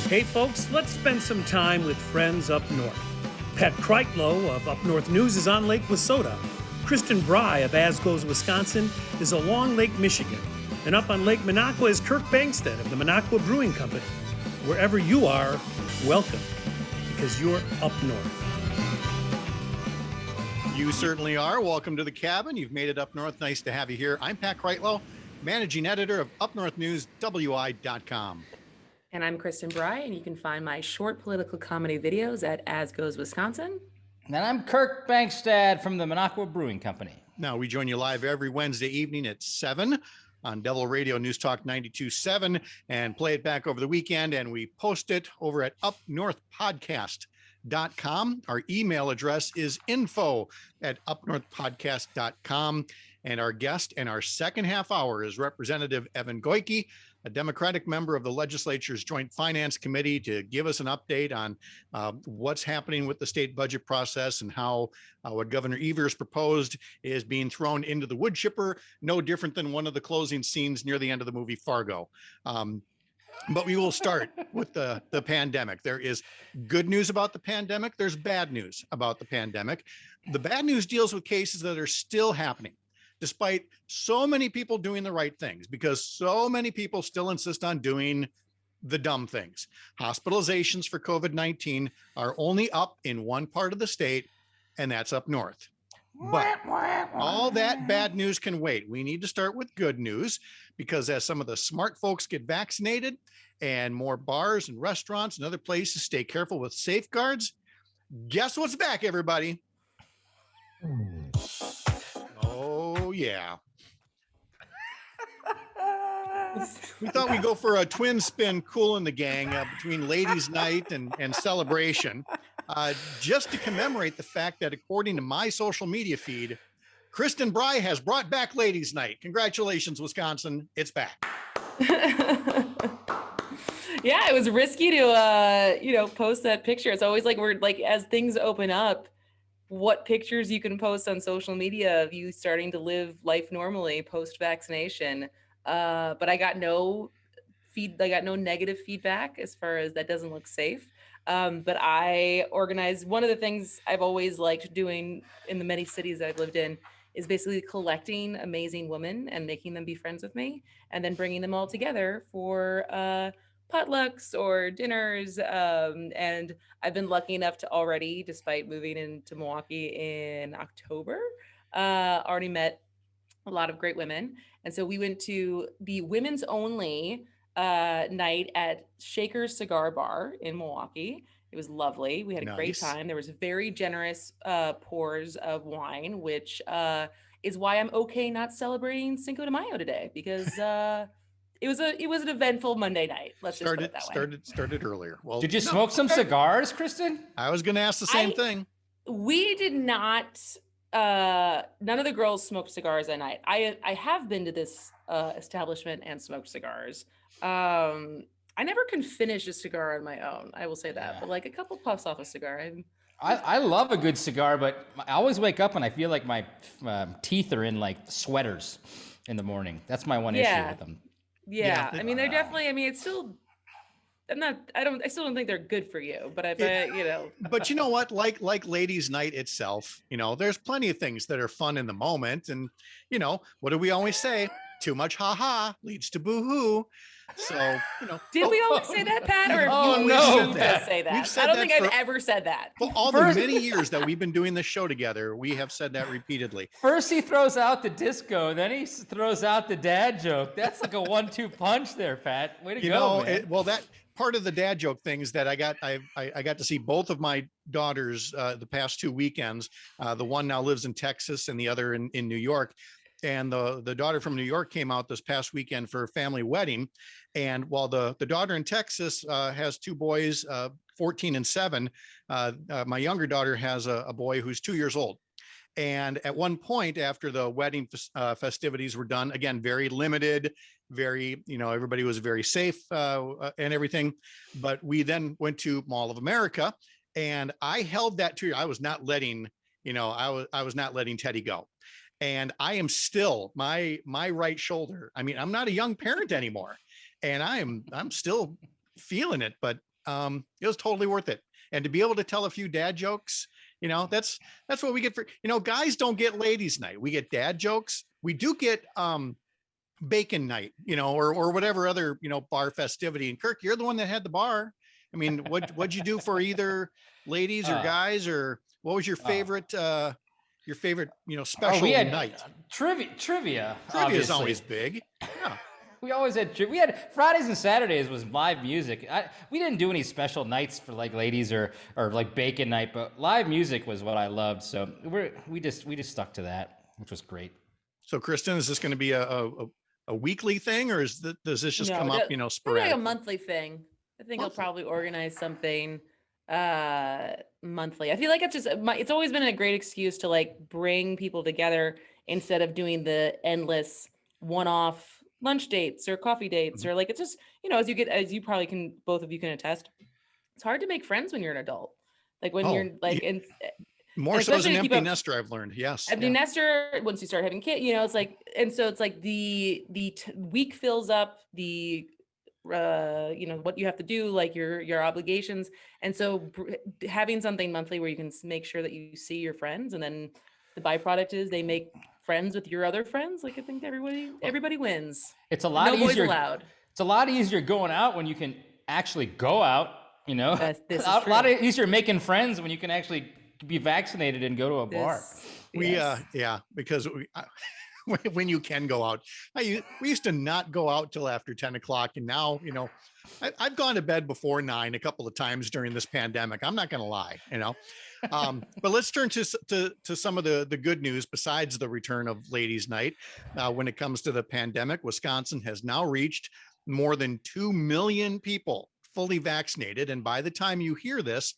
Hey folks, let's spend some time with friends up north. Pat Kreitlow of Up North News is on Lake Wissota. Kristin Bry of As Goes Wisconsin is along Lake Michigan. And up on Lake Minocqua is Kirk Bangstead of the Minocqua Brewing Company. Wherever you are, welcome, because you're up north. You certainly are. Welcome to the cabin. You've made it up north. Nice to have you here. I'm Pat Kreitlow, managing editor of Up North News, WI.com. And I'm Kristin Bry, and you can find my short political comedy videos at As Goes Wisconsin. And I'm Kirk Bangstead from the Minocqua Brewing Company. Now, we join you live every Wednesday evening at 7 on Devil Radio News Talk 92.7 and play it back over the weekend. And we post it over at upnorthpodcast.com. Our email address is info@upnorthpodcast.com. And our guest in our second half hour is Representative Evan Goyke, a Democratic member of the legislature's Joint Finance Committee, to give us an update on what's happening with the state budget process and how what Governor Evers proposed is being thrown into the wood chipper, no different than one of the closing scenes near the end of the movie Fargo. But we will start with the pandemic. There is good news about the pandemic. There's bad news about the pandemic. The bad news deals with cases that are still happening, despite so many people doing the right things, because so many people still insist on doing the dumb things. Hospitalizations for COVID-19 are only up in one part of the state, and that's up north. But all that bad news can wait. We need to start with good news, because as some of the smart folks get vaccinated and more bars and restaurants and other places stay careful with safeguards, guess what's back, everybody? Oh, yeah. We thought we'd go for a twin spin Cool in the Gang between Ladies' Night and Celebration, just to commemorate the fact that, according to my social media feed, Kristin Bry has brought back Ladies' Night. Congratulations, Wisconsin. It's back. Yeah, it was risky to, post that picture. It's always like as things open up, what pictures you can post on social media of you starting to live life normally post-vaccination. But I got no negative feedback as far as that doesn't look safe. But I organized, one of the things I've always liked doing in the many cities I've lived in is basically collecting amazing women and making them be friends with me, and then bringing them all together for potlucks or dinners. And I've been lucky enough to already, despite moving into Milwaukee in October, already met a lot of great women. And so we went to the women's only night at Shaker's Cigar Bar in Milwaukee. It was lovely. We had a great time. There was very generous pours of wine, which is why I'm okay not celebrating Cinco de Mayo today, because it was an eventful Monday night. Let's just put it that way. Started earlier. Well, did you smoke some cigars, Kristin? I was going to ask the same thing. We did not. None of the girls smoked cigars that night. I have been to this establishment and smoked cigars. I never can finish a cigar on my own, I will say that, but like a couple puffs off a cigar. I love a good cigar, but I always wake up and I feel like my teeth are in like sweaters in the morning. That's my one issue with them. Yeah. I mean, they're definitely, it's still, I still don't think they're good for you, but But you know what, like Ladies' Night itself, there's plenty of things that are fun in the moment. And, what do we always say? Too much ha-ha leads to boo-hoo. So, Did we always say that, Pat? Or no, say that? I don't think I've ever said that. For all the many years that we've been doing this show together, we have said that repeatedly. First he throws out the disco, then he throws out the dad joke. That's like a 1-2 punch there, Pat. Way to go, man. That part of the dad joke things that I got to see both of my daughters the past 2 weekends. The one now lives in Texas and the other in New York. And the daughter from New York came out this past weekend for a family wedding. And while the daughter in Texas has 2 boys, 14 and 7, my younger daughter has a boy who's 2 years old. And at one point after the wedding festivities were done, again, very limited, very, everybody was very safe and everything. But we then went to Mall of America, and I held that 2 year. I was not letting Teddy go. And I am still my right shoulder. I'm not a young parent anymore, and I'm still feeling it, but it was totally worth it. And to be able to tell a few dad jokes, that's what we get for, guys don't get ladies night. We get dad jokes. We do get bacon night, or whatever other, bar festivity. And Kirk, you're the one that had the bar. I mean, what'd you do for either ladies or guys, or what was your favorite, special we had night? Trivia. Trivia is always big. Yeah. We always had we had Fridays and Saturdays was live music. We didn't do any special nights for like ladies or like bacon night, but live music was what I loved. So we just stuck to that, which was great. So Kristin, is this going to be a weekly thing, or does this just come up, sporadically? Like a monthly thing. I think I'll probably organize something monthly. I feel like it's always been a great excuse to like bring people together instead of doing the endless one-off lunch dates or coffee dates, or like, it's just, as you probably can, both of you can attest, it's hard to make friends when you're an adult. Like when you're like, more so as an empty nester, I've learned. Yes. Empty nester, once you start having kids, it's like, and so it's like the week fills up, the what you have to do, like your obligations. And so having something monthly where you can make sure that you see your friends, and then the byproduct is they make friends with your other friends. Like, I think everybody wins. It's a lot easier. No boys allowed. It's a lot easier going out when you can actually go out, This is a true. lot easier making friends when you can actually be vaccinated and go to a bar. Because when you can go out, we used to not go out till after 10 o'clock. And now, I've gone to bed before 9 a couple of times during this pandemic. I'm not going to lie, but let's turn to some of the good news besides the return of ladies' night. When it comes to the pandemic, Wisconsin has now reached more than 2 million people fully vaccinated. And by the time you hear this,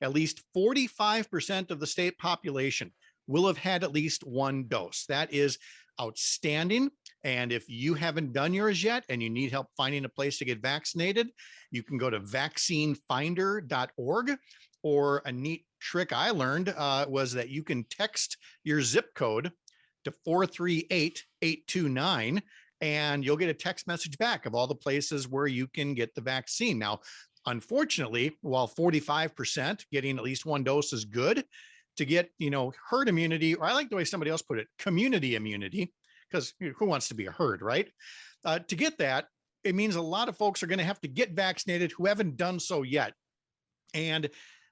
at least 45% of the state population will have had at least one dose. That is outstanding. And if you haven't done yours yet and you need help finding a place to get vaccinated, you can go to vaccinefinder.org. Or a neat trick I learned was that you can text your zip code to 438-829, and you'll get a text message back of all the places where you can get the vaccine. Now, unfortunately, while 45% getting at least one dose is good, to get, herd immunity, or I like the way somebody else put it, community immunity, because who wants to be a herd, right? To get that, it means a lot of folks are going to have to get vaccinated who haven't done so yet. And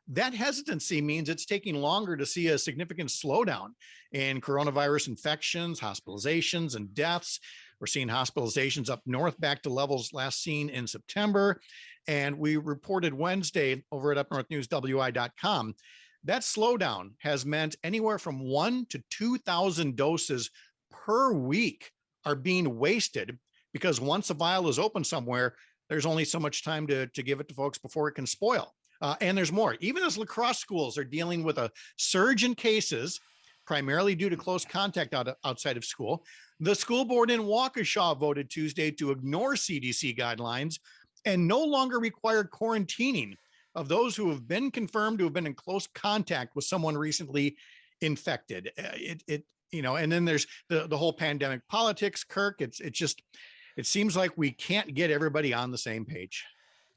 that hesitancy means it's taking longer to see a significant slowdown in coronavirus infections, hospitalizations, and deaths. We're seeing hospitalizations up north back to levels last seen in September. And we reported Wednesday over at upnorthnewswi.com, that slowdown has meant anywhere from 1,000 to 2,000 doses per week are being wasted, because once a vial is open somewhere, there's only so much time to give it to folks before it can spoil. And there's more. Even as lacrosse schools are dealing with a surge in cases, primarily due to close contact outside of school, the school board in Waukesha voted Tuesday to ignore CDC guidelines and no longer require quarantining of those who have been confirmed to have been in close contact with someone recently infected. And then there's the whole pandemic politics, Kirk. It seems like we can't get everybody on the same page.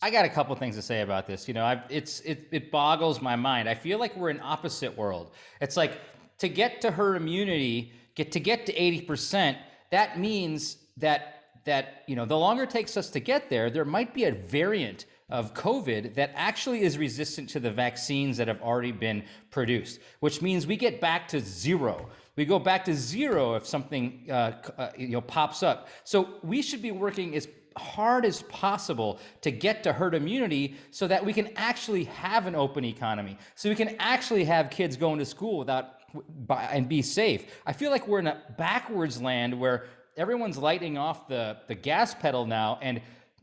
I got a couple things to say about this. It boggles my mind. I feel like we're in opposite world. It's like, to get to herd immunity, to get to 80%, that means that the longer it takes us to get there might be a variant of COVID that actually is resistant to the vaccines that have already been produced, which means we get back to zero. We go back to zero if something pops up. So we should be working as hard as possible to get to herd immunity so that we can actually have an open economy, so we can actually have kids going to school and be safe. I feel like we're in a backwards land where everyone's lighting off the gas pedal now, and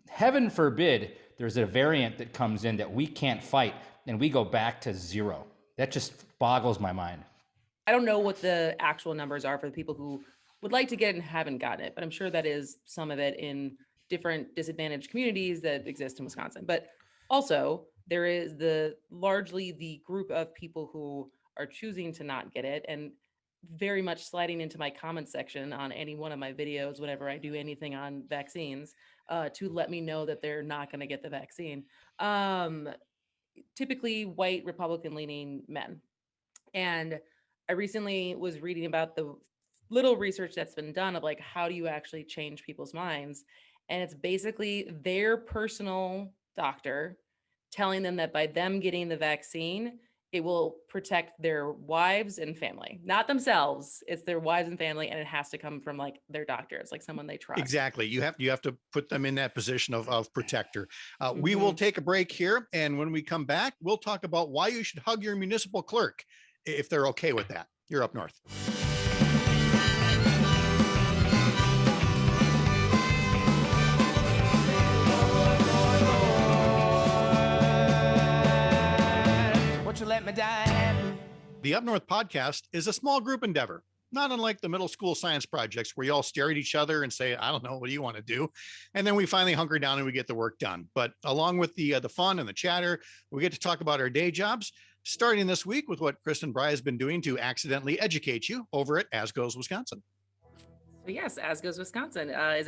heaven forbid there's a variant that comes in that we can't fight and we go back to zero. That just boggles my mind. I don't know what the actual numbers are for the people who would like to get it and haven't gotten it, but I'm sure that is some of it in different disadvantaged communities that exist in Wisconsin. But also there is largely the group of people who are choosing to not get it, and very much sliding into my comment section on any one of my videos whenever I do anything on vaccines, to let me know that they're not going to get the vaccine. Typically white Republican leaning men. And I recently was reading about the little research that's been done of like, how do you actually change people's minds? And it's basically their personal doctor telling them that by them getting the vaccine, it will protect their wives and family, not themselves. It's their wives and family, and it has to come from like their doctor. It's like someone they trust. Exactly. You have to put them in that position of protector. We will take a break here, and when we come back, we'll talk about why you should hug your municipal clerk if they're okay with that. You're Up North. Let me die. The Up North podcast is a small group endeavor, not unlike the middle school science projects where you all stare at each other and say, I don't know, what do you want to do? And then we finally hunker down and we get the work done. But along with the fun and the chatter, we get to talk about our day jobs, starting this week with what Kristin Bry has been doing to accidentally educate you over at As Goes Wisconsin. So yes, As Goes Wisconsin I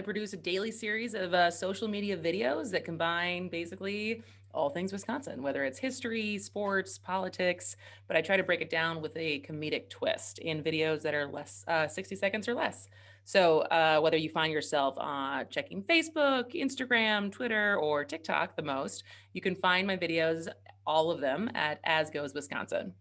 produce a daily series of social media videos that combine basically all things Wisconsin, whether it's history, sports, politics, but I try to break it down with a comedic twist in videos that are less 60 seconds or less. So whether you find yourself checking Facebook, Instagram, Twitter, or TikTok the most, you can find my videos, all of them, at As Goes Wisconsin.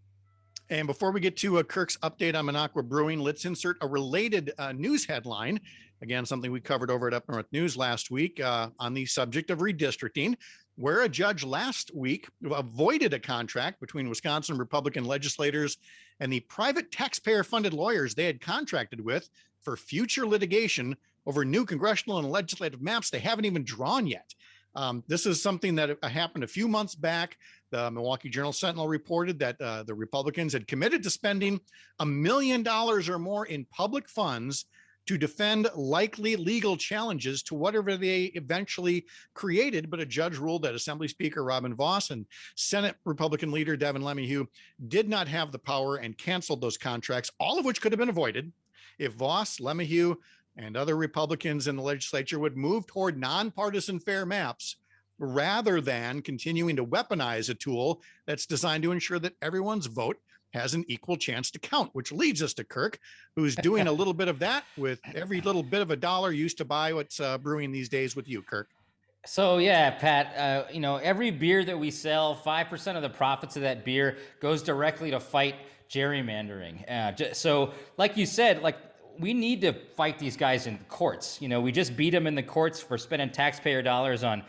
And before we get to Kirk's update on Minocqua Brewing, let's insert a related news headline. Again, something we covered over at Up North News last week on the subject of redistricting, where a judge last week avoided a contract between Wisconsin Republican legislators and the private taxpayer-funded lawyers they had contracted with for future litigation over new congressional and legislative maps they haven't even drawn yet. This is something that happened a few months back. The Milwaukee Journal-Sentinel reported that the Republicans had committed to spending $1 million or more in public funds to defend likely legal challenges to whatever they eventually created. But a judge ruled that Assembly Speaker Robin Vos and Senate Republican leader Devin LeMahieu did not have the power and canceled those contracts, all of which could have been avoided if Vos, LeMahieu, and other Republicans in the legislature would move toward nonpartisan fair maps rather than continuing to weaponize a tool that's designed to ensure that everyone's vote has an equal chance to count, which leads us to Kirk, who's doing a little bit of that with every little bit of a dollar used to buy what's brewing these days with you, Kirk. So yeah, Pat, every beer that we sell, 5% of the profits of that beer goes directly to fight gerrymandering. So like you said, we need to fight these guys in courts. We just beat them in the courts for spending taxpayer dollars on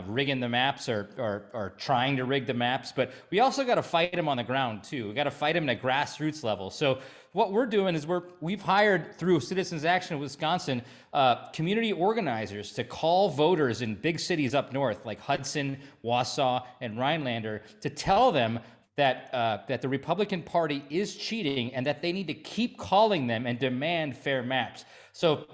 rigging the maps or trying to rig the maps, but we also got to fight them on the ground too. We got to fight them at a grassroots level. So what we're doing is we've hired through Citizens Action of Wisconsin community organizers to call voters in big cities up north like Hudson, Wausau, and Rhinelander to tell them that the Republican Party is cheating and that they need to keep calling them and demand fair maps. So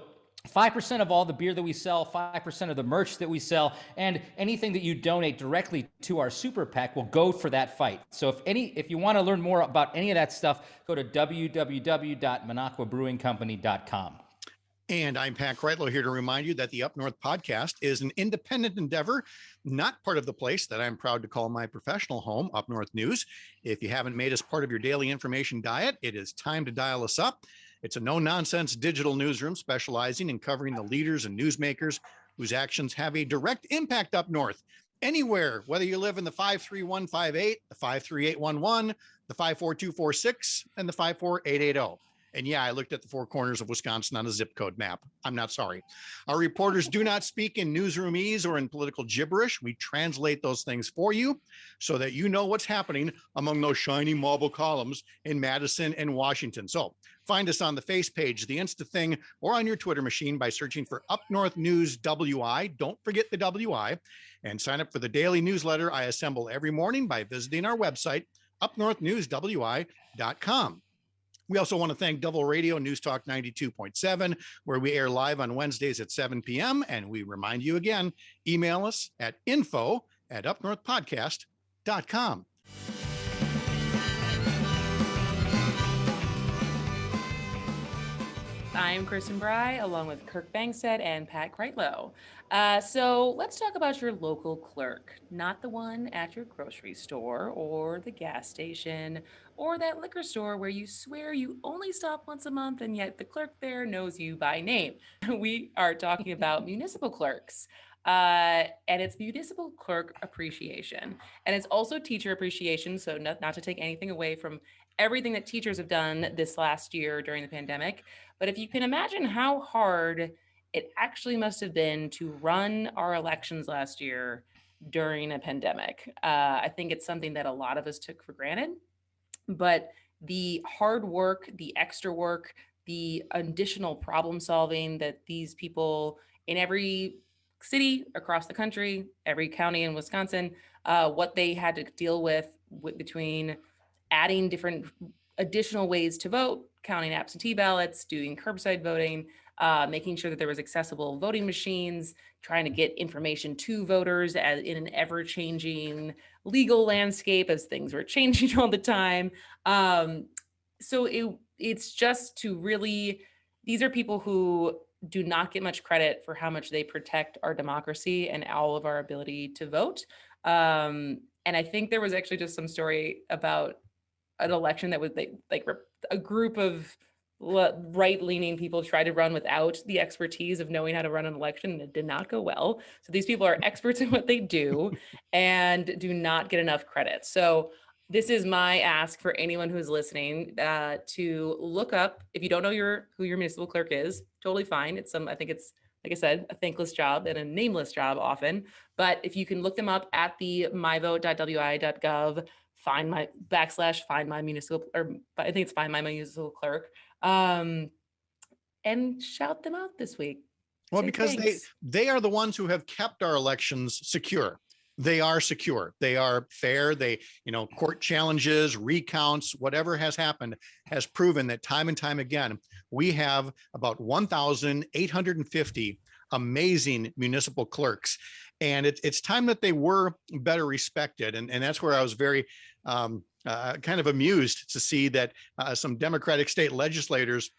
5% of all the beer that we sell, 5% of the merch that we sell, and anything that you donate directly to our super PAC will go for that fight. So if you want to learn more about any of that stuff, go to www.minocquabrewingcompany.com. And I'm Pat Kreitlow here to remind you that the Up North podcast is an independent endeavor, not part of the place that I'm proud to call my professional home, Up North News. If you haven't made us part of your daily information diet, it is time to dial us up. It's a no-nonsense digital newsroom specializing in covering the leaders and newsmakers whose actions have a direct impact up north. Anywhere, whether you live in the 53158, the 53811, the 54246, and the 54880. And yeah, I looked at the four corners of Wisconsin on a zip code map. I'm not sorry. Our reporters do not speak in newsroomese or in political gibberish. We translate those things for you so that you know what's happening among those shiny marble columns in Madison and Washington. So find us on the face page, the Insta thing, or on your Twitter machine by searching for Up North News WI. Don't forget the WI. And sign up for the daily newsletter I assemble every morning by visiting our website, upnorthnewswi.com. We also want to thank Double Radio News Talk 92.7, where we air live on Wednesdays at 7 p.m. And we remind you again, email us at info@upnorthpodcast.com. I'm Kristin Bry, along with Kirk Bangstead and Pat Kreitlow. So let's talk about your local clerk, not the one at your grocery store or the gas station or that liquor store where you swear you only stop once a month and yet the clerk there knows you by name. We are talking about municipal clerks. And it's municipal clerk appreciation. And it's also teacher appreciation. So not to take anything away from everything that teachers have done this last year during the pandemic. But if you can imagine how hard it actually must have been to run our elections last year during a pandemic, I think it's something that a lot of us took for granted. But the hard work, the extra work, the additional problem solving that these people in every city across the country, every county in Wisconsin, what they had to deal with between adding different additional ways to vote, counting absentee ballots, doing curbside voting, making sure that there was accessible voting machines, trying to get information to voters in an ever-changing legal landscape as things were changing all the time. So it's just to really, these are people who do not get much credit for how much they protect our democracy and all of our ability to vote. And I think there was actually just some story about an election that was like a group of right-leaning people tried to run without the expertise of knowing how to run an election, and it did not go well. So these people are experts in what they do and do not get enough credit. So this is my ask for anyone who's listening, to look up, if you don't know who your municipal clerk is, totally fine. I think it's, like I said, a thankless job and a nameless job often. But if you can look them up at the myvote.wi.gov, find my municipal, or I think it's find my municipal clerk, and shout them out this week. Well, Say because thanks. they are the ones who have kept our elections secure. They are secure. They are fair. Court challenges, recounts, whatever has happened has proven that time and time again, we have about 1,850 amazing municipal clerks. And it's time that they were better respected. And that's where I was very kind of amused to see that some Democratic state legislators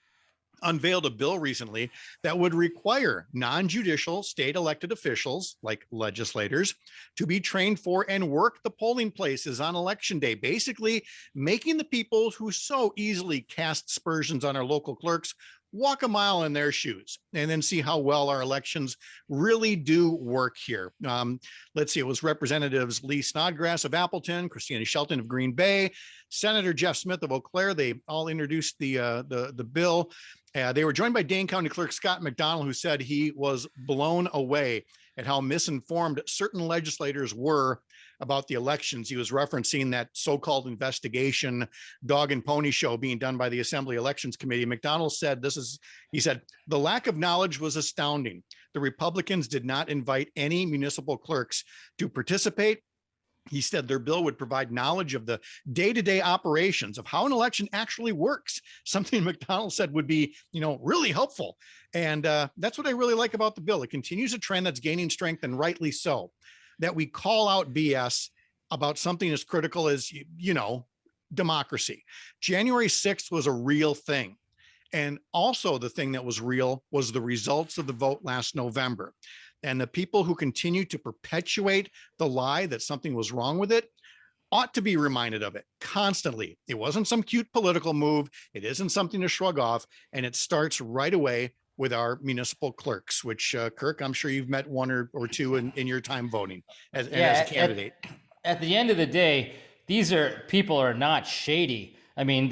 unveiled a bill recently that would require non-judicial state elected officials like legislators to be trained for and work the polling places on election day, basically making the people who so easily cast aspersions on our local clerks walk a mile in their shoes and then see how well our elections really do work here. Let's see, it was Representatives Lee Snodgrass of Appleton, Christina Shelton of Green Bay, Senator Jeff Smith of Eau Claire. They all introduced the bill. They were joined by Dane County Clerk Scott McDonald, who said he was blown away at how misinformed certain legislators were about the elections. He was referencing that so-called investigation dog and pony show being done by the Assembly Elections Committee. McDonald said, he said, the lack of knowledge was astounding. The Republicans did not invite any municipal clerks to participate. He said their bill would provide knowledge of the day-to-day operations of how an election actually works, something McDonald said would be, really helpful. And that's what I really like about the bill. It continues a trend that's gaining strength, and rightly so, that we call out BS about something as critical as, democracy. January 6th was a real thing. And also the thing that was real was the results of the vote last November. And the people who continue to perpetuate the lie that something was wrong with it ought to be reminded of it constantly. It wasn't some cute political move. It isn't something to shrug off. And it starts right away with our municipal clerks, which, Kirk, I'm sure you've met one or two in your time voting as a candidate. At the end of the day, people are not shady. I mean,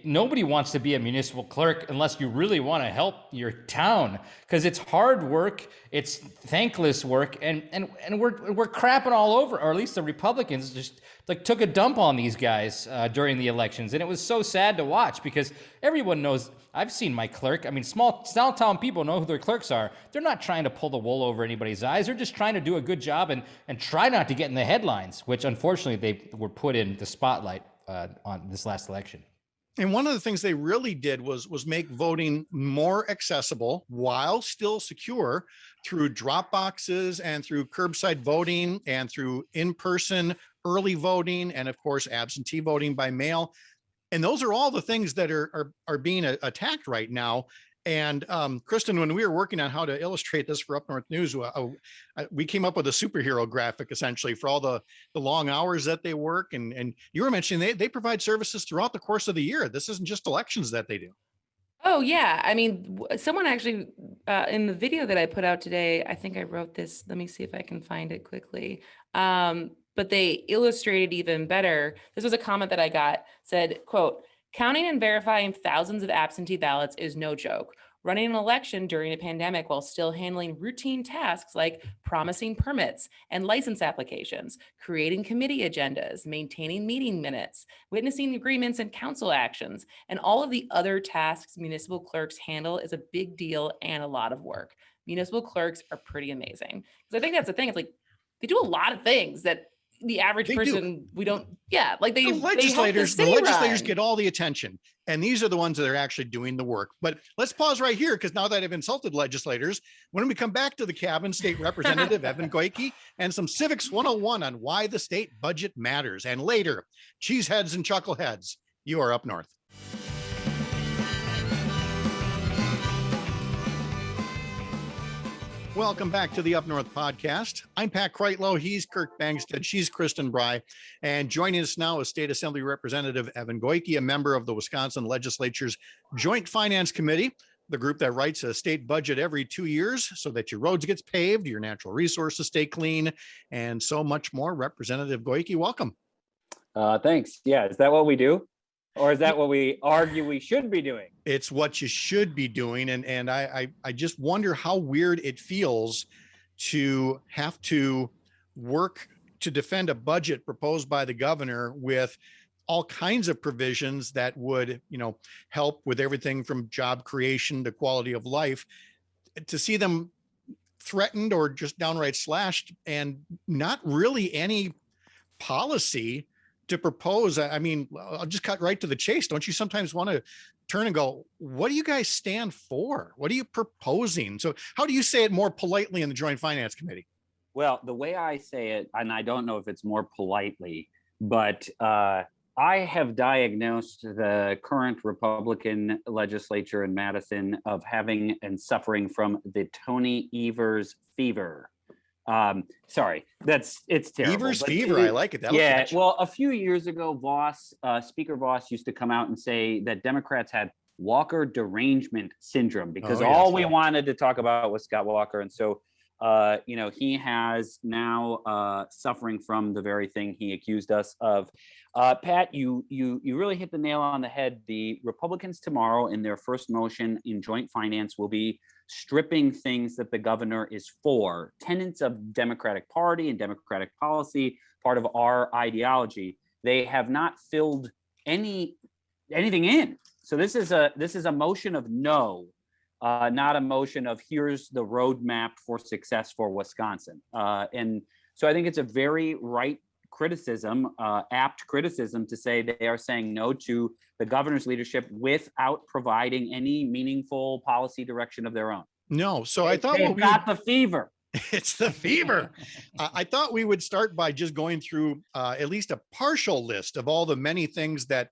nobody wants to be a municipal clerk unless you really want to help your town, because it's hard work, it's thankless work, and we're crapping all over, or at least the Republicans just took a dump on these guys during the elections, and it was so sad to watch because everyone knows. I've seen my clerk. I mean, small town people know who their clerks are. They're not trying to pull the wool over anybody's eyes. They're just trying to do a good job and try not to get in the headlines, which unfortunately they were put in the spotlight on this last election. And one of the things they really did was make voting more accessible while still secure through drop boxes and through curbside voting and through in-person early voting and, of course, absentee voting by mail. And those are all the things that are being attacked right now. And Kristin, when we were working on how to illustrate this for Up North News, we came up with a superhero graphic essentially for all the long hours that they work. And you were mentioning they provide services throughout the course of the year. This isn't just elections that they do. Oh yeah, I mean, someone actually in the video that I put out today, I think I wrote this. Let me see if I can find it quickly. But they illustrated even better. This was a comment that I got, said, quote, "Counting and verifying thousands of absentee ballots is no joke. Running an election during a pandemic while still handling routine tasks like promising permits and license applications, creating committee agendas, maintaining meeting minutes, witnessing agreements and council actions, and all of the other tasks municipal clerks handle is a big deal and a lot of work. Municipal clerks are pretty amazing." Because I think that's the thing. It's like they do a lot of things that the average They do. person, we don't, yeah, like The they help legislators run. get all the attention, and these are the ones that are actually doing the work. But let's pause right here, because now that I've insulted legislators, when we come back to the cabin, State Representative Evan Goyke and some Civics 101 on why the state budget matters. And later, cheeseheads and chuckleheads, you are up north. Welcome back to the Up North podcast. I'm Pat Kreitlow. He's Kirk Bangstead. She's Kristin Bry. And joining us now is State Assembly Representative Evan Goyke, a member of the Wisconsin Legislature's Joint Finance Committee, the group that writes a state budget every 2 years so that your roads gets paved, your natural resources stay clean, and so much more. Representative Goyke, welcome. Thanks. Yeah, is that what we do? Or is that what we argue we should be doing? It's what you should be doing. And I just wonder how weird it feels to have to work to defend a budget proposed by the governor with all kinds of provisions that would, help with everything from job creation to quality of life, to see them threatened or just downright slashed and not really any policy to propose. I mean, I'll just cut right to the chase. Don't you sometimes want to turn and go, what do you guys stand for? What are you proposing? So how do you say it more politely in the Joint Finance Committee? Well, the way I say it, and I don't know if it's more politely, but I have diagnosed the current Republican legislature in Madison of having and suffering from the Tony Evers fever. Sorry, it's terrible. Evers fever, I like it. Yeah, well, a few years ago, Speaker Voss used to come out and say that Democrats had Walker derangement syndrome because we wanted to talk about was Scott Walker. And so, he has now suffering from the very thing he accused us of. Pat, you really hit the nail on the head. The Republicans tomorrow in their first motion in joint finance will be stripping things that the governor is for, tenets of Democratic Party and Democratic policy, part of our ideology. They have not filled anything in. So this is a motion of no, not a motion of here's the roadmap for success for Wisconsin. And so I think it's a very right criticism, apt criticism to say they are saying no to the governor's leadership without providing any meaningful policy direction of their own. No, so I thought they've got the fever. It's the fever. I thought we would start by just going through at least a partial list of all the many things that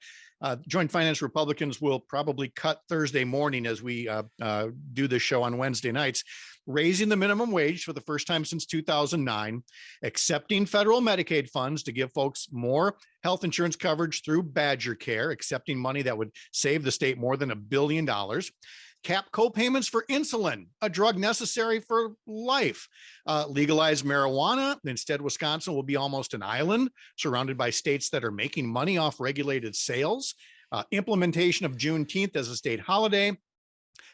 Joint Finance Republicans will probably cut Thursday morning as we do this show on Wednesday nights. Raising the minimum wage for the first time since 2009, accepting federal Medicaid funds to give folks more health insurance coverage through Badger Care, accepting money that would save the state more than $1 billion, cap co-payments for insulin, a drug necessary for life, legalize marijuana. Instead, Wisconsin will be almost an island surrounded by states that are making money off regulated sales, implementation of Juneteenth as a state holiday,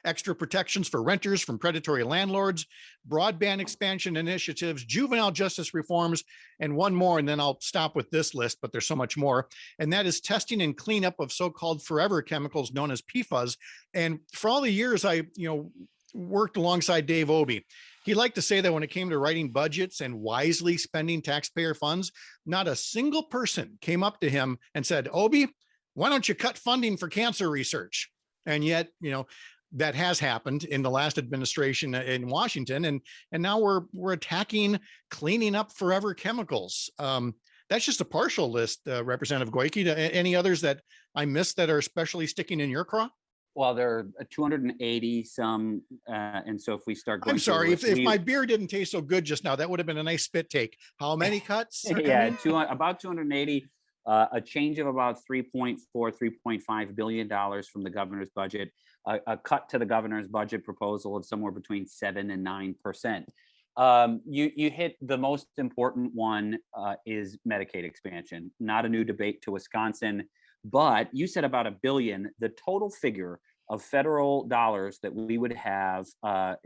extra protections for renters from predatory landlords, broadband expansion initiatives, juvenile justice reforms, and one more, and then I'll stop with this list, but there's so much more, and that is testing and cleanup of so-called forever chemicals known as PFAS. And for all the years I worked alongside Dave Obey, he liked to say that when it came to writing budgets and wisely spending taxpayer funds, not a single person came up to him and said, Obey, why don't you cut funding for cancer research? And yet, that has happened in the last administration in Washington, and now we're attacking cleaning up forever chemicals. That's just a partial list, Representative Goyke. Any others that I missed that are especially sticking in your craw? Well, there are 280 some, and so if we start going I'm sorry, through if my beer didn't taste so good just now, that would have been a nice spit take. How many cuts are yeah, coming? about 280, a change of about 3.5 billion dollars from the governor's budget, a cut to the governor's budget proposal of somewhere between 7 and 9%. You hit the most important one, is Medicaid expansion, not a new debate to Wisconsin, but you said about $1 billion. The total figure of federal dollars that we would have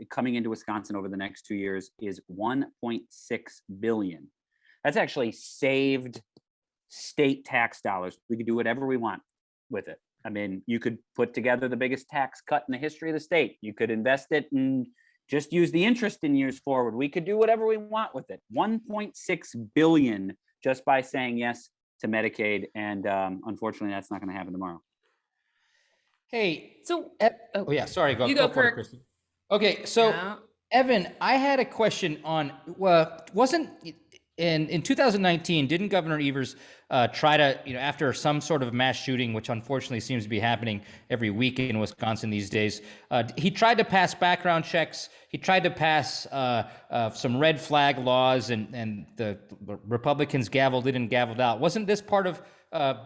coming into Wisconsin over the next 2 years is 1.6 billion. That's actually saved state tax dollars. We could do whatever we want with it. I mean, you could put together the biggest tax cut in the history of the state. You could invest it and just use the interest in years forward. We could do whatever we want with it. 1.6 billion just by saying yes to Medicaid. And unfortunately, that's not going to happen tomorrow. Hey, So, oh yeah, sorry, you go, for it, Kirk. Kristin. Okay, so Yeah. Evan, I had a question on, wasn't in 2019, didn't Governor Evers try to, after some sort of mass shooting, which unfortunately seems to be happening every week in Wisconsin these days, he tried to pass background checks. He tried to pass some red flag laws, and the Republicans gavelled in and gavelled out. Wasn't this part of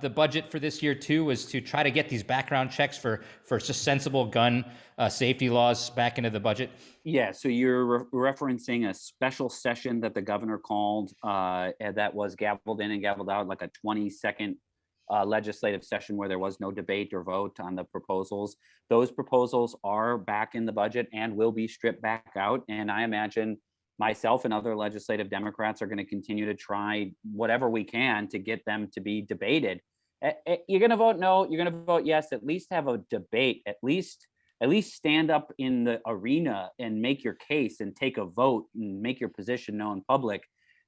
the budget for this year too, was to try to get these background checks for just sensible gun safety laws back into the budget? Yeah, so you're referencing a special session that the governor called that was gavelled in and gavelled out, like a 20-second legislative session where there was no debate or vote on the proposals. Those proposals are back in the budget and will be stripped back out. And I imagine myself and other legislative Democrats are going to continue to try whatever we can to get them to be debated. You're going to vote no, you're going to vote yes, at least have a debate, at least stand up in the arena and make your case and take a vote and make your position known in public.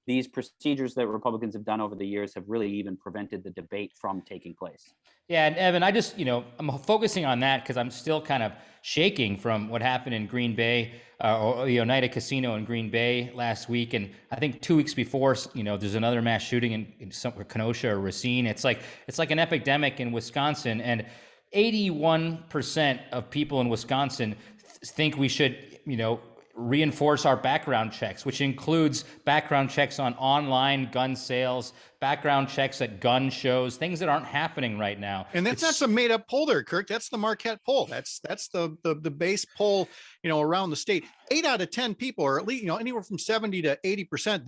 These procedures that Republicans have done over the years have really even prevented the debate from taking place. Yeah, and Evan, I just, I'm focusing on that because I'm still kind of shaking from what happened in Green Bay, or the Oneida Casino in Green Bay last week. And I think 2 weeks before, there's another mass shooting in Kenosha or Racine. It's like an epidemic in Wisconsin, and 81% of people in Wisconsin think we should, reinforce our background checks, which includes background checks on online gun sales, background checks at gun shows, things that aren't happening right now. And that's not some made up poll there, Kirk. That's the Marquette poll. That's the base poll, around the state. 8 out of 10 people, or at least, anywhere from 70 to 80%.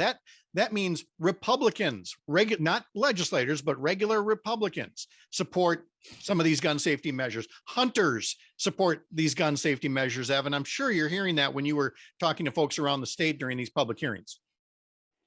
That means Republicans, not legislators, but regular Republicans support some of these gun safety measures. Hunters support these gun safety measures, Evan. I'm sure you're hearing that when you were talking to folks around the state during these public hearings.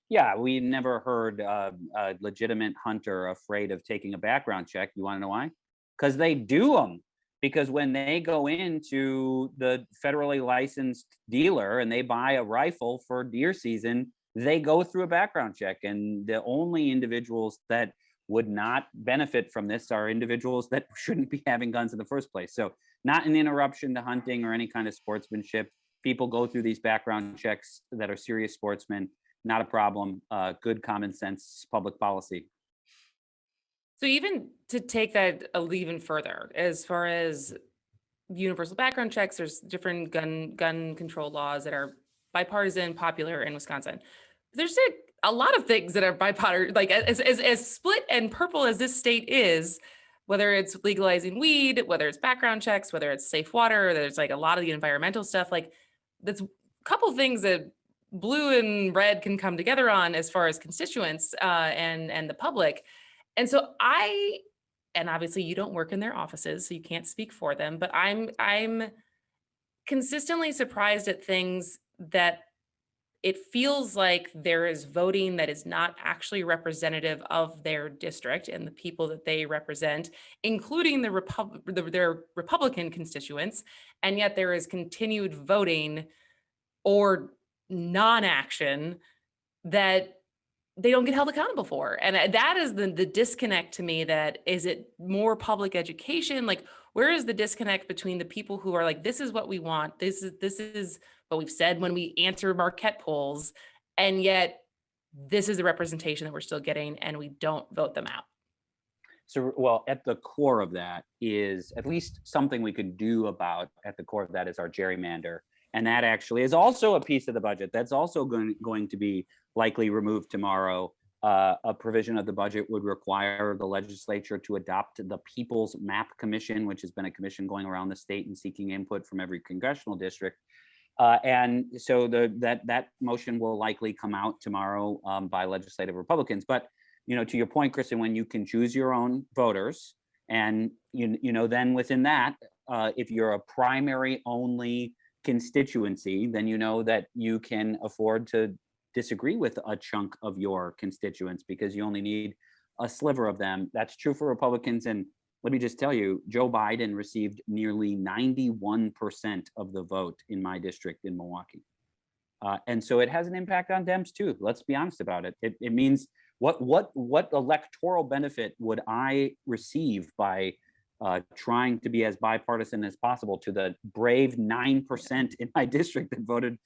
Yeah, we never heard a legitimate hunter afraid of taking a background check. You want to know why? Because they do them. Because when they go into the federally licensed dealer and they buy a rifle for deer season, they go through a background check. And the only individuals that would not benefit from this are individuals that shouldn't be having guns in the first place. So not an interruption to hunting or any kind of sportsmanship. People go through these background checks that are serious sportsmen. Not a problem. Good common sense public policy. So even to take that even further, as far as universal background checks, there's different gun control laws that are bipartisan, popular in Wisconsin. There's a lot of things that are bipartisan, like as split and purple as this state is, whether it's legalizing weed, whether it's background checks, whether it's safe water, there's like a lot of the environmental stuff. Like that's a couple things that blue and red can come together on as far as constituents and the public. And so and obviously you don't work in their offices, so you can't speak for them, but I'm consistently surprised at things that it feels like there is voting that is not actually representative of their district and the people that they represent, including their Republican constituents. And yet there is continued voting or non-action that they don't get held accountable for. And that is the disconnect to me. That is it more public education? Like, where is the disconnect between the people who are like, this is what we want, this is what we've said when we answer Marquette polls, and yet this is the representation that we're still getting and we don't vote them out? So, well, at the core of that is at least something we could do about. At the core of that is our gerrymander, and that actually is also a piece of the budget that's also going to be likely removed tomorrow. A provision of the budget would require the legislature to adopt the People's Map Commission, which has been a commission going around the state and seeking input from every congressional district. And so that motion will likely come out tomorrow by legislative Republicans. But to your point, Kristin, when you can choose your own voters, and then within that, if you're a primary only constituency, then that you can afford to disagree with a chunk of your constituents because you only need a sliver of them. That's true for Republicans. And let me just tell you, Joe Biden received nearly 91% of the vote in my district in Milwaukee. And so it has an impact on Dems too. Let's be honest about it. It means what electoral benefit would I receive by trying to be as bipartisan as possible to the brave 9% in my district that voted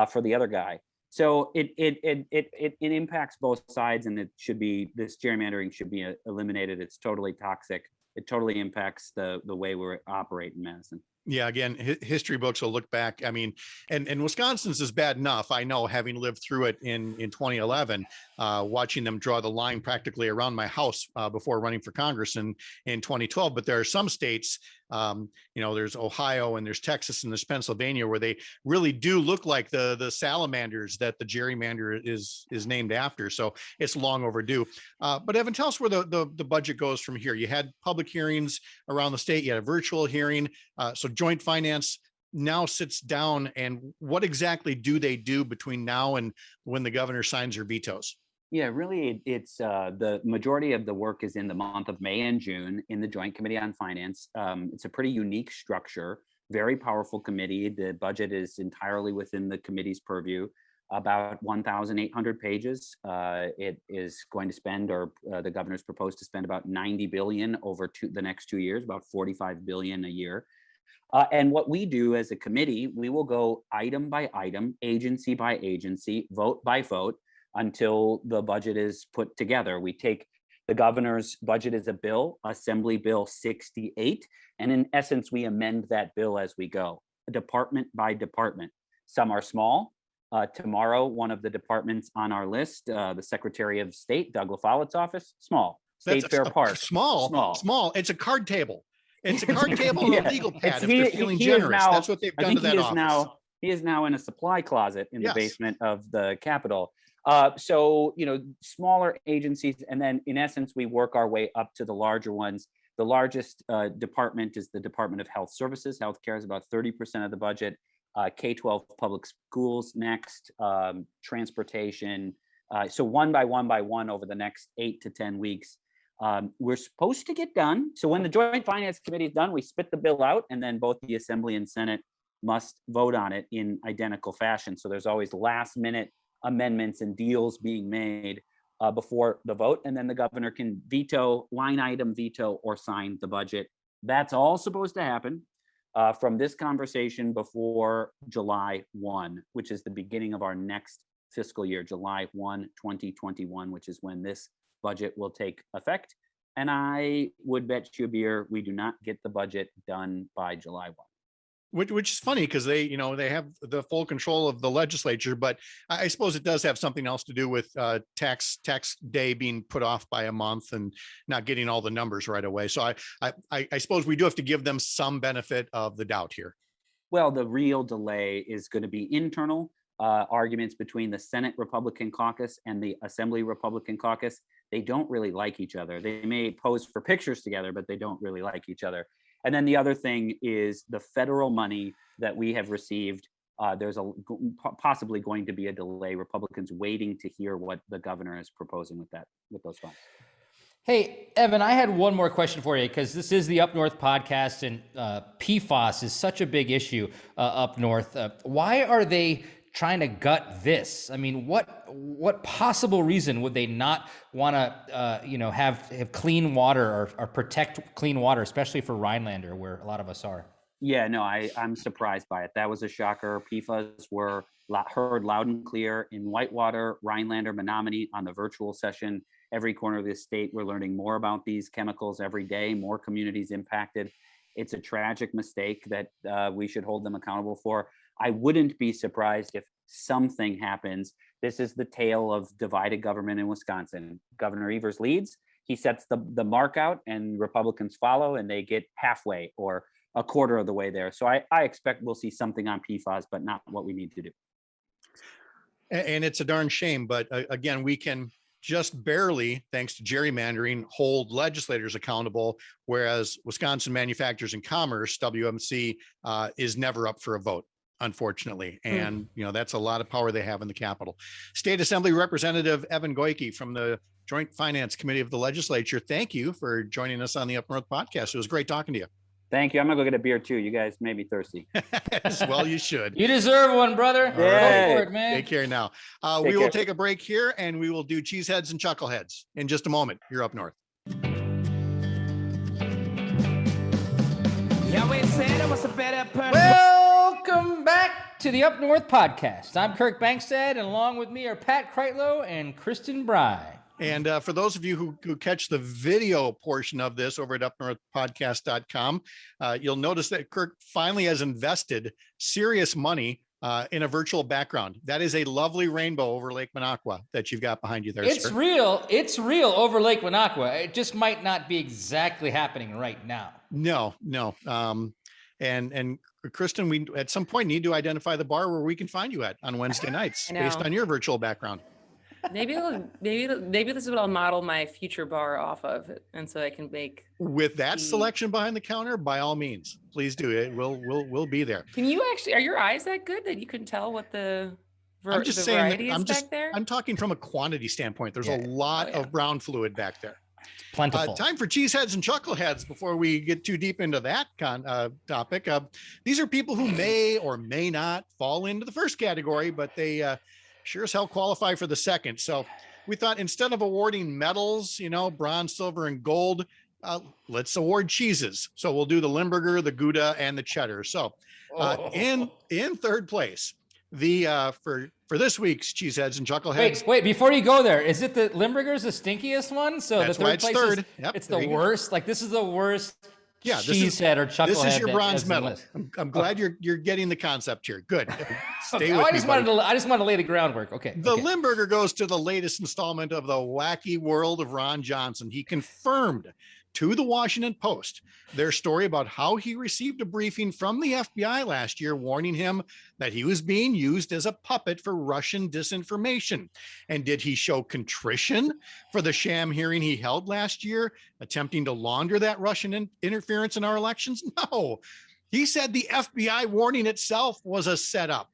for the other guy? So it impacts both sides, and this gerrymandering should be eliminated. It's totally toxic. It totally impacts the way we operate in Madison. Yeah, again, history books will look back. I mean, and Wisconsin's is bad enough. I know, having lived through it in 2011, watching them draw the line practically around my house before running for Congress in 2012. But there are some states, there's Ohio and there's Texas and there's Pennsylvania, where they really do look like the salamanders that the gerrymander is named after. So it's long overdue. But Evan, tell us where the budget goes from here. You had public hearings around the state. You had a virtual hearing. So Joint Finance now sits down, and what exactly do they do between now and when the governor signs or vetoes? Yeah, really, it's the majority of the work is in the month of May and June in the Joint Committee on Finance. It's a pretty unique structure, very powerful committee. The budget is entirely within the committee's purview, about 1,800 pages. It is going to spend, or the governor's proposed to spend, about $90 billion over the next 2 years, about $45 billion a year. And what we do as a committee, we will go item by item, agency by agency, vote by vote, until the budget is put together. We take the governor's budget as a bill, Assembly Bill 68, and in essence, we amend that bill as we go, department by department. Some are small. Tomorrow, one of the departments on our list, the Secretary of State, Doug LaFollette's office, small. State Fair Park, small. It's a card table. It's a card table and a legal pad. If they're feeling he generous, now, that's what they've done to that office. He is now in a supply closet in the basement of the Capitol. So, smaller agencies, and then in essence, we work our way up to the larger ones. The largest department is the Department of Health Services. Healthcare is about 30% of the budget. K-12 public schools next, transportation. So one by one over the next 8 to 10 weeks. We're supposed to get done. So when the Joint Finance Committee is done, we spit the bill out, and then both the Assembly and Senate must vote on it in identical fashion. So there's always last minute amendments and deals being made before the vote, and then the governor can veto, line item veto, or sign the budget. That's all supposed to happen from this conversation before July 1, which is the beginning of our next fiscal year, July 1, 2021, which is when this budget will take effect. And I would bet you a beer we do not get the budget done by July 1. Which is funny because they have the full control of the legislature, but I suppose it does have something else to do with tax day being put off by a month and not getting all the numbers right away. So I suppose we do have to give them some benefit of the doubt here. Well, the real delay is going to be internal arguments between the Senate Republican caucus and the Assembly Republican caucus. They don't really like each other. They may pose for pictures together, but they don't really like each other. And then the other thing is the federal money that we have received. There's possibly going to be a delay. Republicans waiting to hear what the governor is proposing with those funds. Hey, Evan, I had one more question for you, because this is the Up North podcast, and PFAS is such a big issue up north. Why are they trying to gut this? I mean, what possible reason would they not want to, have clean water or protect clean water, especially for Rhinelander, where a lot of us are? Yeah, no, I'm surprised by it. That was a shocker. PFAS were heard loud and clear in Whitewater, Rhinelander, Menominee on the virtual session. Every corner of the state, we're learning more about these chemicals every day, more communities impacted. It's a tragic mistake that we should hold them accountable for. I wouldn't be surprised if something happens. This is the tale of divided government in Wisconsin. Governor Evers leads, he sets the mark out, and Republicans follow, and they get halfway or a quarter of the way there. So I expect we'll see something on PFAS, but not what we need to do. And it's a darn shame, but again, we can just barely, thanks to gerrymandering, hold legislators accountable, whereas Wisconsin Manufacturers and Commerce, WMC, is never up for a vote, unfortunately. And, that's a lot of power they have in the Capitol. State Assembly Representative Evan Goyke from the Joint Finance Committee of the Legislature, thank you for joining us on the Up North podcast. It was great talking to you. Thank you. I'm gonna go get a beer too. You guys made me thirsty. Well, you should. You deserve one, brother. Yeah. Go for it, man. Take care now. Take We will care. take a break here, and we will do Cheeseheads and Chuckleheads in just a moment. You're Up North. You always said I was a better person. Welcome back to the Up North podcast. I'm Kirk Bankstead, and along with me are Pat Kreitlow and Kristin Bry. And for those of you who catch the video portion of this over at upnorthpodcast.com, you'll notice that Kirk finally has invested serious money in a virtual background. That is a lovely rainbow over Lake Minocqua that you've got behind you there, It's sir. real. It's real over Lake Minocqua. It just might not be exactly happening right now. No. And Kristin, we at some point need to identify the bar where we can find you at on Wednesday nights I know. based on your virtual background. Maybe this is what I'll model my future bar off of, and so I can make. With that selection behind the counter, by all means, please do it. We'll be there. Can you actually? Are your eyes that good that you can tell what the I'm just the saying variety that is back there? I'm talking from a quantity standpoint. There's a lot of brown fluid back there. Plentiful. Time for Cheeseheads and Chuckleheads before we get too deep into that topic. These are people who may or may not fall into the first category, but they sure as hell qualify for the second. So we thought instead of awarding medals, bronze, silver, and gold, let's award cheeses. So we'll do the Limburger, the Gouda, and the Cheddar. So in third place, the for this week's Cheeseheads and Chuckleheads. Wait, before you go there, is it the Limburger's the stinkiest one? So That's the why third it's place third. is Yep, it's there the you go. worst. Like this is the worst Yeah, cheesehead or chucklehead. This is your that bronze is in the medal. list. I'm glad you're getting the concept here. Good. Stay Okay, with I me, just buddy. wanted to lay the groundwork. Okay. The okay. Limburger goes to the latest installment of the wacky world of Ron Johnson. He confirmed to the Washington Post their story about how he received a briefing from the FBI last year warning him that he was being used as a puppet for Russian disinformation. And did he show contrition for the sham hearing he held last year, attempting to launder that Russian interference in our elections? No. He said the FBI warning itself was a setup,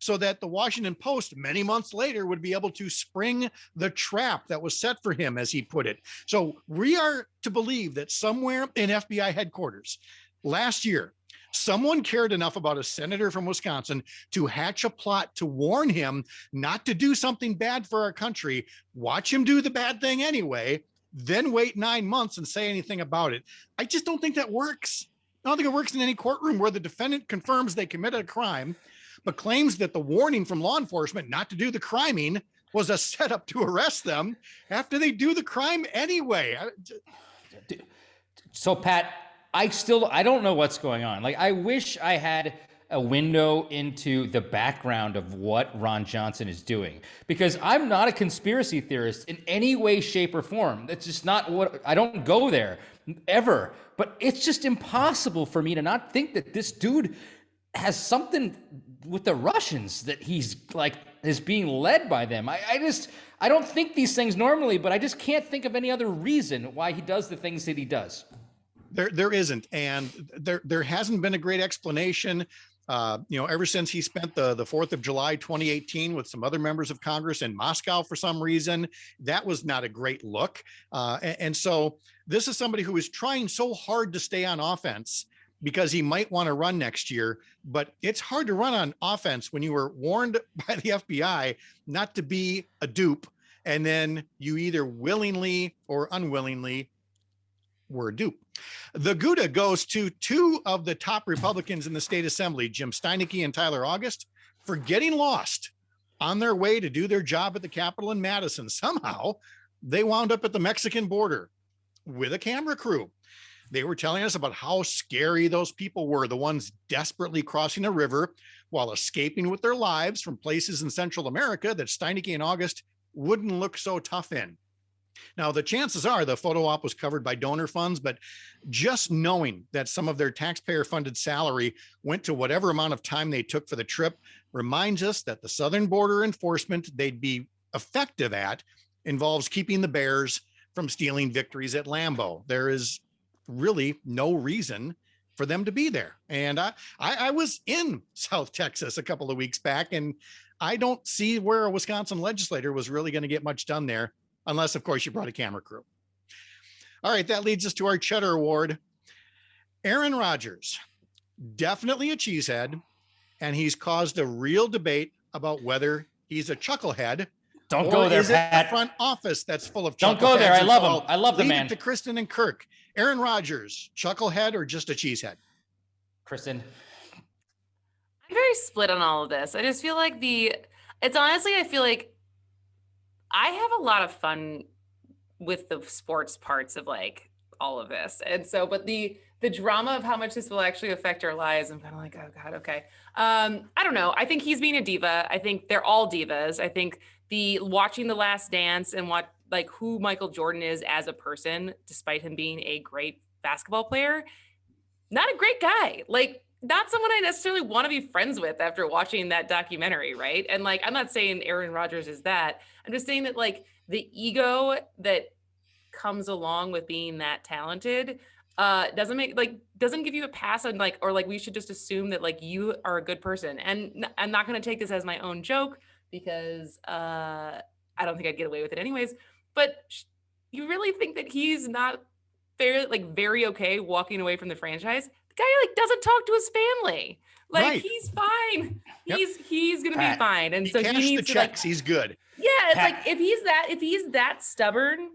so that the Washington Post many months later would be able to spring the trap that was set for him, as he put it. So we are to believe that somewhere in FBI headquarters last year, someone cared enough about a senator from Wisconsin to hatch a plot to warn him not to do something bad for our country, watch him do the bad thing anyway, then wait 9 months and say anything about it. I just don't think that works. I don't think it works in any courtroom where the defendant confirms they committed a crime, but claims that the warning from law enforcement not to do the criming was a setup to arrest them after they do the crime anyway. So Pat, I don't know what's going on. Like I wish I had a window into the background of what Ron Johnson is doing, because I'm not a conspiracy theorist in any way, shape, or form. That's just not what I don't go there ever. But it's just impossible for me to not think that this dude has something with the Russians, that he's like is being led by them. I don't think these things normally, but I just can't think of any other reason why he does the things that he does. There isn't, and there hasn't been a great explanation. Ever since he spent the 4th of July 2018 with some other members of Congress in Moscow for some reason, that was not a great look. And so this is somebody who is trying so hard to stay on offense because he might want to run next year, but it's hard to run on offense when you were warned by the FBI not to be a dupe, and then you either willingly or unwillingly were a dupe. The Gouda goes to two of the top Republicans in the state assembly, Jim Steineke and Tyler August. for getting lost on their way to do their job at the Capitol in Madison. Somehow they wound up at the Mexican border with a camera crew. They were telling us about how scary those people were, the ones desperately crossing a river while escaping with their lives from places in Central America that Steineke and August wouldn't look so tough in. Now, the chances are the photo op was covered by donor funds, but just knowing that some of their taxpayer-funded salary went to whatever amount of time they took for the trip reminds us that the southern border enforcement they'd be effective at involves keeping the bears from stealing victories at Lambeau. There is really no reason for them to be there. And I was in South Texas a couple of weeks back, and I don't see where a Wisconsin legislator was really going to get much done there, unless, of course, you brought a camera crew. All right, that leads us to our Cheddar Award. Aaron Rodgers, definitely a cheesehead, and he's caused a real debate about whether he's a chucklehead. Don't go there, is it Pat. the front office that's full of Don't go there. I love him. I love the man. Leave it to Kristin and Kirk. Aaron Rodgers, chucklehead or just a cheesehead? Kristin. I'm very split on all of this. I just feel like it's honestly, I feel like I have a lot of fun with the sports parts of like all of this. And so, but the drama of how much this will actually affect our lives, I'm kind of like, oh God, okay. I don't know. I think he's being a diva. I think they're all divas. I think watching The Last Dance and who Michael Jordan is as a person, despite him being a great basketball player, not a great guy. Like, not someone I necessarily want to be friends with after watching that documentary, right? And like, I'm not saying Aaron Rodgers is that. I'm just saying that like the ego that comes along with being that talented doesn't give you a pass on like, or like we should just assume that like you are a good person. And I'm not going to take this as my own joke because I don't think I'd get away with it anyways. But you really think that he's not very okay walking away from the franchise? The guy like doesn't talk to his family. Like right. He's fine. Yep. He's gonna be fine. And so he needs the checks. He's good. Yeah, it's like if he's that stubborn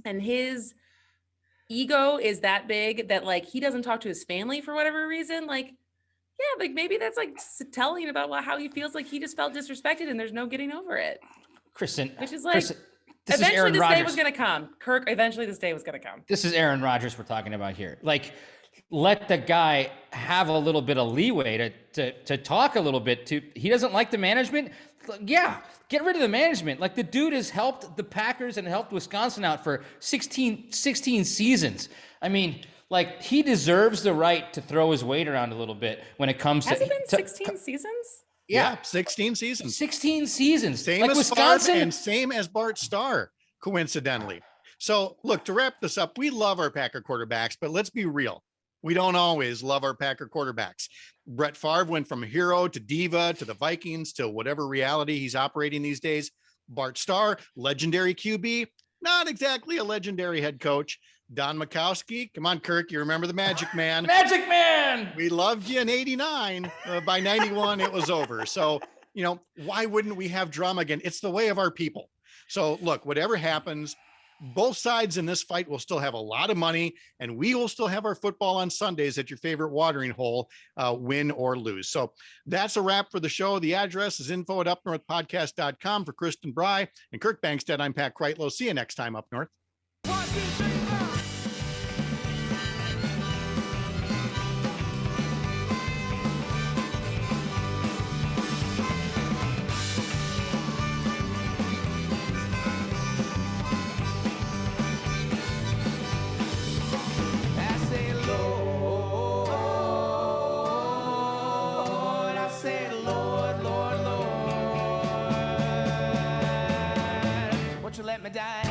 and his ego is that big that like he doesn't talk to his family for whatever reason, like yeah, like maybe that's like telling about how he feels like he just felt disrespected and there's no getting over it. Kristin, which is like this eventually this day was going to come. Kirk, eventually this day was going to come. This is Aaron Rodgers we're talking about here. Like, let the guy have a little bit of leeway to talk a little bit. He doesn't like the management. Yeah, get rid of the management. Like, the dude has helped the Packers and helped Wisconsin out for 16 seasons. I mean, like, he deserves the right to throw his weight around a little bit when it comes Has to... it been 16 seasons? Yeah, 16 seasons. 16 seasons. Same like as Wisconsin Favre and same as Bart Starr, coincidentally. So, look, to wrap this up, we love our Packer quarterbacks, but let's be real. We don't always love our Packer quarterbacks. Brett Favre went from hero to diva to the Vikings to whatever reality he's operating these days. Bart Starr, legendary QB, not exactly a legendary head coach. Don Majkowski, come on, Kirk, you remember the Magic Man. Magic Man! We loved you in 89. By 91, it was over. So, why wouldn't we have drama again? It's the way of our people. So, look, whatever happens, both sides in this fight will still have a lot of money, and we will still have our football on Sundays at your favorite watering hole, win or lose. So that's a wrap for the show. The address is info@upnorthpodcast.com. For Kristin Bry and Kirk Bangstead, I'm Pat Kreitlow. See you next time up north. Let me die.